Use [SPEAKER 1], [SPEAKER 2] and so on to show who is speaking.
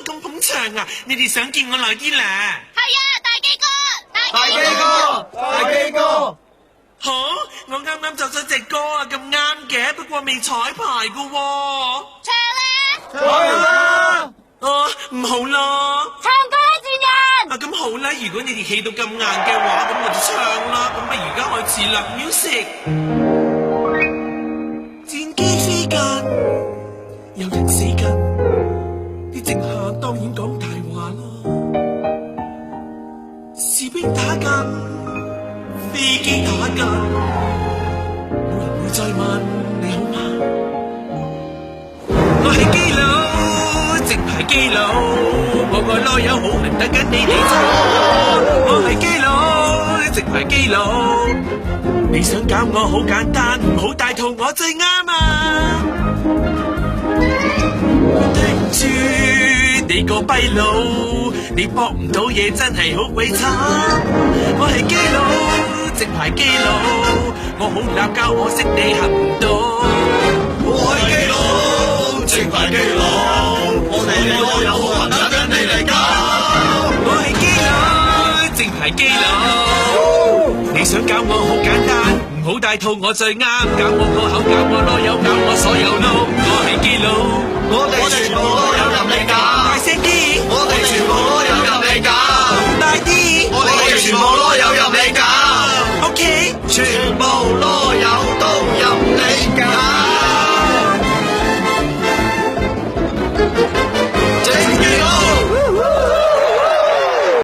[SPEAKER 1] 咁捧場啊！你哋想見我耐啲啦？
[SPEAKER 2] 係啊，大基哥，
[SPEAKER 3] 大基哥，大基哥，
[SPEAKER 1] 吓，我啱啱作咗隻歌啊，咁啱嘅，不過未彩排噶喎。
[SPEAKER 2] 唱啦！
[SPEAKER 3] 唱啦！
[SPEAKER 1] 唔好啦。
[SPEAKER 2] 唱歌啊，賤人！
[SPEAKER 1] 咁好啦，如果你哋企到咁硬嘅話，咁我就唱啦。咁咪而家開始啦 ，music。戰機飛緊，有人死緊，啲政客當然講大話啦。士兵打緊，飛機打緊，冇人會再問你好嗎？我係基佬，直排基佬，我個囉柚好痕等緊你哋走。我係基佬，直排基佬，你想搞我好簡單，唔好大肚我最啱啊！對唔住你個跛佬，你搏唔到嘢真係好鬼慘。我係基佬，直排基佬，我好鬧交，我識你行唔到。
[SPEAKER 3] 我係基佬，直排基佬，我哋呢個有好人等緊你嚟搞。
[SPEAKER 1] 我係基佬，直排基佬，你想搞我好簡單，唔好大肚我最啱，搞我個口，搞我囉柚，搞我所有撈。我係基佬，
[SPEAKER 3] 我哋全部都有任你搞。
[SPEAKER 1] 大聲啲，
[SPEAKER 3] 我哋全部都有任你搞。
[SPEAKER 1] 大啲，
[SPEAKER 3] 我哋全部都有任你搞。
[SPEAKER 1] OK，
[SPEAKER 3] 全部都有